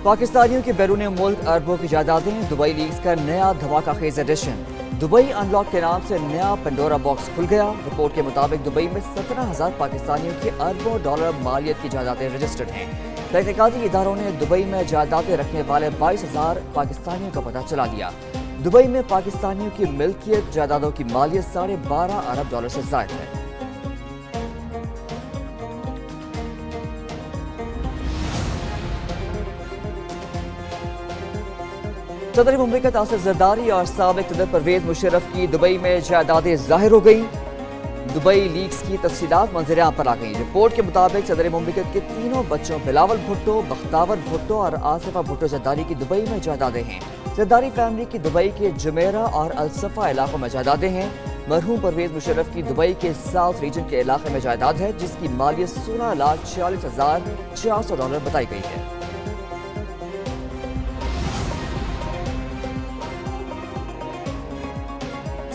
पाकिस्तानियों के बैरून मुल्क अरबों की जायदादें, दुबई लीक्स का नया धमाका खेज एडिशन। दुबई अनलॉक के नाम से नया पेंडोरा बॉक्स खुल गया। रिपोर्ट के मुताबिक दुबई में 17,000 पाकिस्तानियों की अरबों डॉलर मालियत की जायदादें रजिस्टर्ड हैं। तहकीकाती इदारों ने दुबई में जायदादें रखने वाले 22,000 पाकिस्तानियों का पता चला लिया। दुबई में पाकिस्तानियों की मिल्कियत जायदादों की मालियत 12.5 अरब डॉलर से ज़ायद है। सदर मुमलिकत आसिफ जरदारी और साबिक सदर परवेज मुशर्रफ की दुबई में जायदादें जाहिर हो गई। दुबई लीक्स की तफसीलात मंजर-ए-आम पर आ गई। रिपोर्ट के मुताबिक सदर मुमलिकत के तीनों बच्चों बिलावल भुट्टो, बख्तावर भुट्टो और आसिफा भुट्टो जरदारी की दुबई में जायदादें हैं। जरदारी फैमिली की दुबई के जुमेरा और अलसफा इलाकों में जायदादें हैं। मरहूम परवेज मुशर्रफ की दुबई के साउथ रीजन के इलाके में जायदाद है, जिसकी मालियत 16,46,400 डॉलर बताई गई है।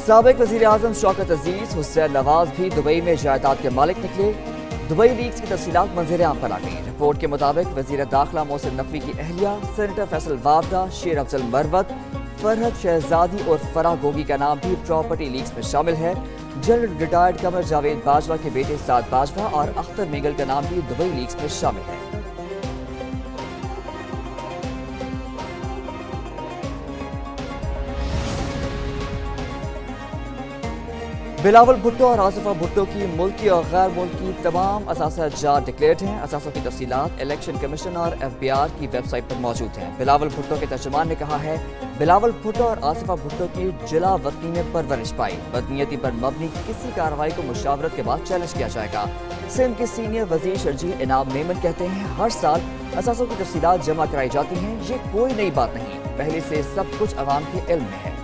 साबिक वज़ीर आज़म शौकत अजीज, हुसैन नवाज भी दुबई में जायदाद के मालिक निकले। दुबई लीक्स की तफसीलात मंजर-ए-आम पर आ गई। रिपोर्ट के मुताबिक वज़ीर दाखिला मोहसिन नकवी की अहलिया सेनेटर फैसल वावदा, शेर अफजल मरवत, फरहत शहजादी और फराह गोगी का नाम भी प्रॉपर्टी लीक्स में शामिल है। जनरल रिटायर्ड कमर जावेद बाजवा के बेटे साद बाजवा और अख्तर मेगल का नाम भी दुबई लीक्स में शामिल है। बिलावल भुट्टो और आसिफा भुट्टो की मुल्की और गैर मुल्की तमाम असासा जात डिक्लेयर्ड हैं। असासों की तफसीलात इलेक्शन कमीशन और FBI की वेबसाइट पर मौजूद हैं। बिलावल भुट्टो के तर्जुमान ने कहा है, बिलावल भुट्टो और आसिफा भुट्टो की जिला वतनी में परवरिश पाई। बदनीयती पर मबनी किसी कार्रवाई को मुशावरत के बाद चैलेंज किया जाएगा। सिंध के सीनियर वजीर शर्जील इनाम मेमन कहते हैं, हर साल असासों की तफसीलात जमा कराई जाती हैं। ये कोई नई बात नहीं, पहले से सब कुछ अवाम के इल्म में है।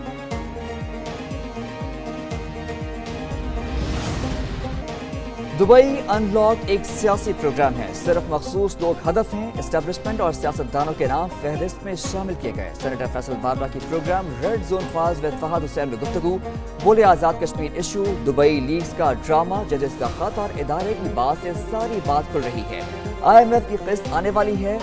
दुबई अनलॉक एक सियासी प्रोग्राम है। सिर्फ मखसूस लोग हदफ हैं। एस्टेब्लिशमेंट और सियासतदानों के नाम फहरिस्त में शामिल किए गए। सेनेटर फैसल वावड़ा की प्रोग्राम रेड जोन फाज विद फहद हुसैन में गुफ्तगू, बोले Azad Kashmir issue, Dubai leaks का ड्रामा, जजेस का खत और इदारे की बात से सारी बात खुल रही है। IMF की किस्त आने वाली है।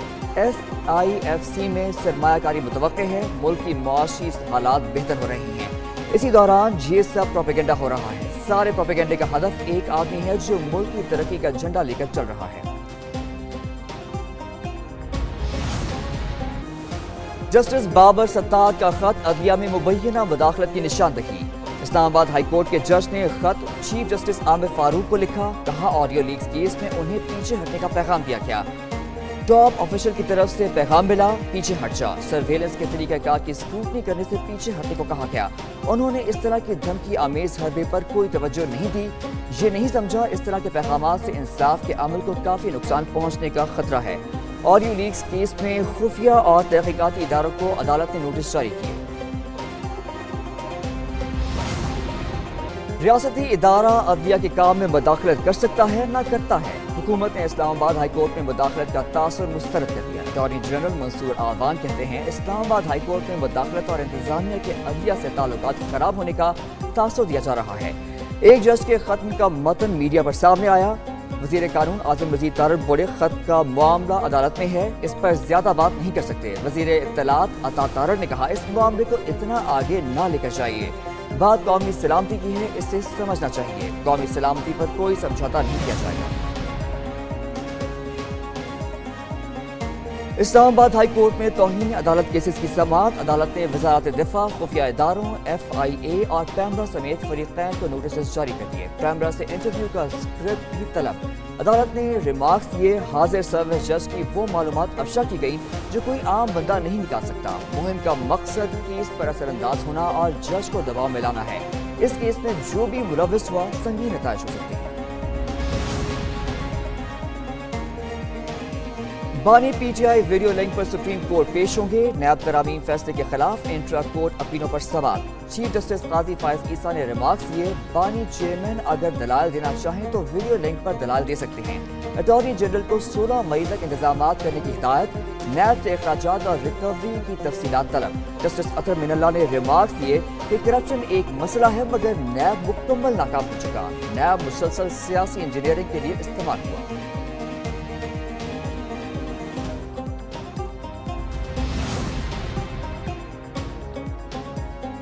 SIFC में सरमायाकारी मुतवक्के है। मुल्क की मुआशी हालात बेहतर हो रही हैं। इसी दौरान ये सब प्रोपेगेंडा हो रहा है। सारे प्रोपेगेंडे का हदफ एक आदमी है जो मुल्क की तरक्की का झंडा लेकर चल रहा है। जस्टिस बाबर सत्तार का खत अदलिया में मुबैना मुदाखलत की निशानदही। इस्लामाबाद हाई कोर्ट के जज ने खत चीफ जस्टिस आमिर फारूक को लिखा। कहा, ऑडियो लीक्स केस में उन्हें पीछे हटने का पैगाम दिया गया। टॉप ऑफिशियल की तरफ से पैगाम मिला, पीछे हट जा। सर्वेलेंस के तरीक़ाकार की स्क्रूटनी करने से पीछे हटने को कहा गया। उन्होंने इस तरह की धमकी आमेज हरबे पर कोई तवज्जो नहीं दी। ये नहीं समझा इस तरह के पैगामात से इंसाफ के अमल को काफ़ी नुकसान पहुँचने का खतरा है। ऑडियो लीक्स केस में खुफिया और तहकीकाती इदारों को अदालत ने नोटिस जारी किए। रियासती इदारा अदलिया के काम में मुदाखलत कर सकता है, ना करता है। हुकूमत ने इस्लामाबाद हाई कोर्ट में मुदाखलत का तासुर मुस्तरद कर दिया। अटॉर्नी जनरल मंसूर आवान कहते हैं, इस्लामाबाद हाई कोर्ट में मुदाखलत और इंतजामिया के अदलिया से ताल्लुकात खराब होने का तासुर दिया जा रहा है। एक जज के खत्म का मतन मीडिया पर सामने आया। वज़ीर कानून आज़म मजीद तारड़ बोले, खत का मामला अदालत में है, इस पर ज्यादा बात नहीं कर सकते। वज़ीर इत्तलात अता तारड़ ने कहा, इस मामले को इतना आगे ना लेकर जाइए। बात कौमी सलामती की है, इसे समझना चाहिए। कौमी सलामती पर कोई समझौता नहीं किया जाएगा। इस्लामाबाद हाई कोर्ट में तौहीन अदालत केसेस की समाअत। अदालत ने वजारत दिफा, खुफिया इदारों, FIA और पैमरा समेत फरीकैन को नोटिस जारी कर दिए। पैमरा से इंटरव्यू का स्क्रिप्ट भी तलब। अदालत ने रिमार्क्स दिए। हाजिर सर्विस जज की वो मालूमात अफशा की गई जो कोई आम बंदा नहीं निकाल सकता। मुहिम का मकसद केस पर असरअंदाज होना और जज को दबाव में लाना है। इस केस में जो भी मुलव्विस हुआ संगीन नताइज हो सकते हैं। बानी PTI वीडियो लिंक पर सुप्रीम कोर्ट पेश होंगे। नैब तरामीम फैसले के खिलाफ इंट्रा कोर्ट अपीलों पर सवाल। चीफ जस्टिस काजी फायज ईसा ने रिमार्क्स दिए, बानी चेयरमैन अगर दलाल देना चाहें तो वीडियो लिंक पर दलाल दे सकते हैं। अटॉर्नी जनरल को 16 मई तक इंतजामात करने की हिदायत। नैब से अखराजात और रिकवरी की तफसीलात तलब। जस्टिस अतर मिनल्ला ने रिमार्क्स दिए कि करप्शन एक मसला है, मगर नैब मुकम्मल नाकाम हो चुका। नैब मुसलसल सियासी इंजीनियरिंग के लिए इस्तेमाल हुआ।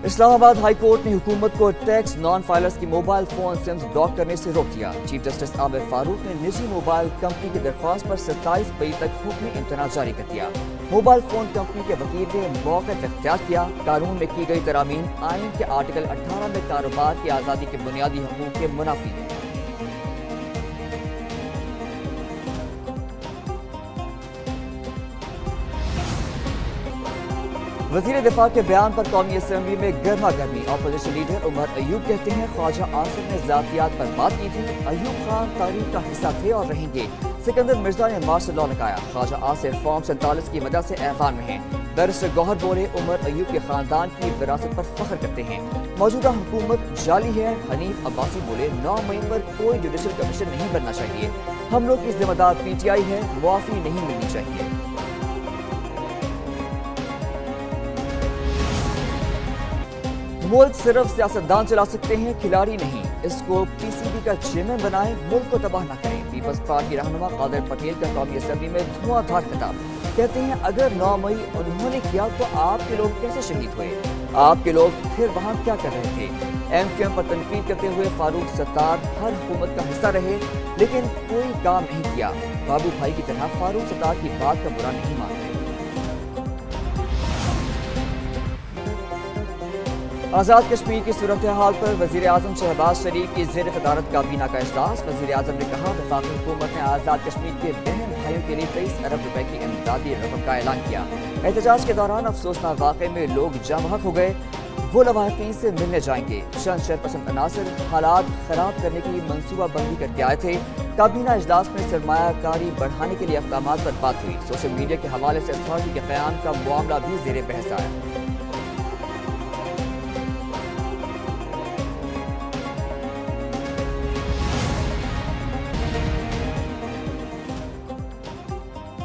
इस्लामाबाद हाई कोर्ट ने हुकूमत को टैक्स नॉन फाइलर्स की मोबाइल फोन सिम्स ब्लॉक करने से रोक दिया। चीफ जस्टिस आबिद फारूक ने निजी मोबाइल कंपनी की दरख्वास्त पर 27 मई तक हुक्म इम्तना जारी कर दिया। मोबाइल फोन कंपनी के वकील ने मौक़िफ़ इख्तियार किया। कानून में की गई तरामीम आइन के आर्टिकल 18 में कारोबार की आज़ादी के बुनियादी हकूक़ के मुनाफी है। वज़ीर दिफा के बयान पर कौमी असम्बली में गर्मा गर्मी। अपोजिशन लीडर उमर अयूब कहते हैं ख्वाजा आसिफ ने ज़ातियात पर बात की थी। अयूब खान तारीख का हिस्सा थे और रहेंगे। सिकंदर मिर्जा ने मार्शल लॉ लगाया। ख्वाजा आसिफ फॉर्म 47 की वजह से ऐवान में हैं। बैरिस्टर गौहर बोले उमर अयूब के खानदान की विरासत पर फख्र करते हैं। मौजूदा हुकूमत जाली है। हनीफ अब्बासी बोले 9 मई पर कोई जुडिशल कमीशन नहीं बनना चाहिए। हम लोग की जिम्मेदार PTI है, मुआफ़ी नहीं मिलनी चाहिए। मुल्क सिर्फ सियासतदान चला सकते हैं, खिलाड़ी नहीं। इसको PCB का चेयरमैन बनाए, मुल्क को तबाह न करें। पीपल्स पार्टी रहनुमा कादिर पटेल का कौमी असम्बली में धुआंधार खिताब। कहते हैं अगर 9 मई उन्होंने किया तो आपके लोग कैसे शहीद हुए? आपके लोग फिर वहाँ क्या कर रहे थे? MQM पर तनकीद करते हुए फारूक सत्तार हर हुकूमत का हिस्सा रहे लेकिन कोई काम नहीं किया। बाबू भाई की तरह फारूक सत्तार की बात का बुरा नहीं मानते। आज़ाद कश्मीर की सूरत हाल पर वज़ीर आज़म शहबाज शरीफ की ज़ेर सदारत काबीना का इजलास। वज़ीर आज़म ने कहा वफाकी हुकूमत ने आज़ाद कश्मीर के बहन भाइयों के लिए 23 अरब रुपए की इमदादी रकम का ऐलान किया। एहतजाज के दौरान अफसोसनाक वाक़े में लोग जमहक हो गए। वो लवाहिकीन से मिलने जाएंगे। चंद शरपसंद अनासर हालात खराब करने की मनसूबाबंदी करके आए थे। काबीना इजलास में सरमायाकारी बढ़ाने के लिए इक़दामात पर बात हुई। सोशल मीडिया के हवाले से अथॉरिटी के क़याम का मामला भी ज़ेर बहस आया।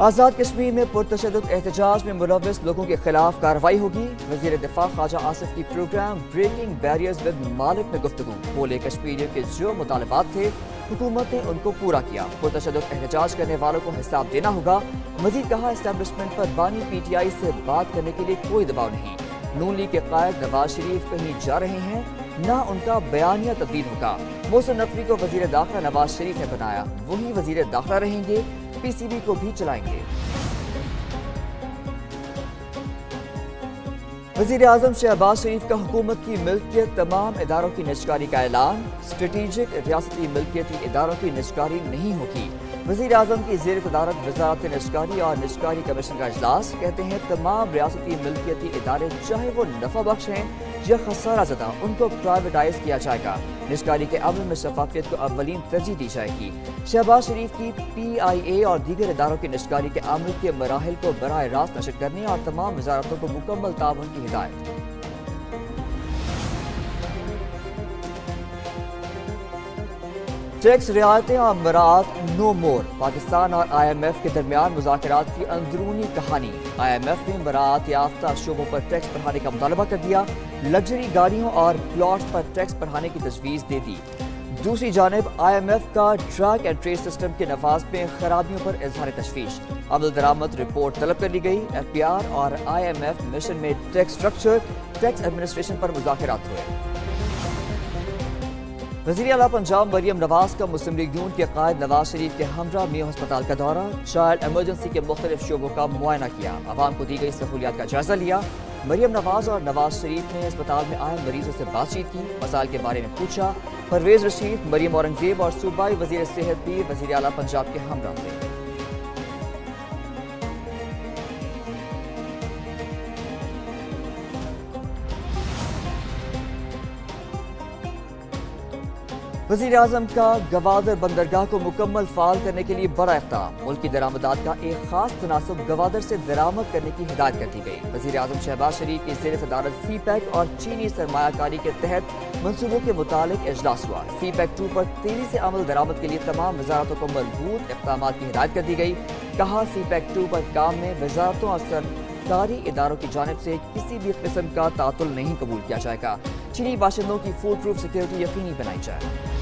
आज़ाद कश्मीर में पुरतशद्दुद एहतजाज में मुलव्वस लोगों के खिलाफ कार्रवाई होगी। वज़ीर दिफा ख्वाजा आसिफ की प्रोग्राम ब्रेकिंग बैरियर्स विद मालिक में गुफ्तगू। बोले कश्मीरियों के जो मुतालबात थे हुकूमत ने उनको पूरा किया। पुरतशद्दुद एहतजाज करने वालों को हिसाब देना होगा। मजीद कहा एस्टेब्लिशमेंट पर बानी PTI से बात करने के लिए कोई दबाव नहीं। नून लीग के कायद नवाज शरीफ कहीं जा रहे हैं, ना उनका बयानिया तब्दील होगा। मोहसिन नकवी को वज़ीर दाखिला नवाज शरीफ ने बनाया, वही वज़ीर दाखिला रहेंगे। PCB को भी चलाएंगे। वज़ीर आज़म शहबाज शरीफ का हुकूमत की मिल्कियत तमाम इदारों की निजकारी का ऐलान। स्ट्रेटेजिक रियासती मिल्कियती इदारों की निजकारी नहीं होगी। वज़ीर आज़म की ज़ेर सदारत वज़ारत निजकारी और निजकारी कमीशन का इजलास। कहते हैं तमाम रियासती मिल्कियती इदारे चाहे वो नफ़ा बख्श हैं या खसारा ज़दा, उनको प्राइवेटाइज किया जाएगा। निजकारी के अमल में शफाफियत को अव्वलीन तरजीह दी जाएगी। शहबाज शरीफ की PIA और दीगर इदारों की निजकारी के अमल के मराहिल को बराह रास्त नशर करने और तमाम वज़ारतों को मुकम्मल ताउन की हिदायत। टैक्स रियायतें और मराअत नो मोर। पाकिस्तान और IMF के दरमियान मुज़ाकरात की अंदरूनी कहानी। IMF ने मराअत याफ्ता शोबों पर टैक्स बढ़ाने का मुतालबा कर दिया। लग्जरी गाड़ियों और प्लॉट्स पर टैक्स बढ़ाने की तजवीज़ दे दी। दूसरी जानिब IMF का ट्रैक एंड ट्रेस सिस्टम के नफाज में खराबियों पर इजहार तशवीश। अमल दरामद रिपोर्ट तलब कर ली गई। FBR और IMF मिशन में टैक्स स्ट्रक्चर, टैक्स एडमिनिस्ट्रेशन पर मुज़ाकरात हुए। वज़ीर आला पंजाब मरियम नवाज का मुस्लिम लीग नून के कायद नवाज शरीफ के हमरा मियां अस्पताल का दौरा। चाइल्ड एमरजेंसी के मुख्तलिफ शोबों का मुआयना किया। आवाम को दी गई सहूलियात का जायजा लिया। मरियम नवाज और नवाज शरीफ ने अस्पताल में आए मरीजों से बातचीत की, मसाइल के बारे में पूछा। परवेज रशीद, मरियम औरंगजेब और सूबाई वज़ीर सेहत भी वज़ीर आला पंजाब के हमरा थे। वज़ीर आज़म का गवादर बंदरगाह को मुकम्मल फाल करने के लिए बड़ा इक़दाम। मुल्क की दरामदात का एक खास तनासब गवादर से दरामद करने की हिदायत कर दी गई। वज़ीर आज़म शहबाज शरीफ की ज़ेर सदारत CPEC और चीनी सरमायाकारी के तहत मनसूबों के मुतालिक इजलास हुआ। CPEC 2 पर तेजी से अमल दरामद के लिए तमाम वजारतों को मजबूत इक़दामात की हिदायत कर दी गई। कहा CPEC 2 पर काम में वजारतों और सरकारी इदारों की जानिब से किसी भी किस्म का तातुल नहीं कबूल किया जाएगा। चीनी बाशिंदों की फूड प्रूफ सिक्योरिटी यकीनी बनाई जाए।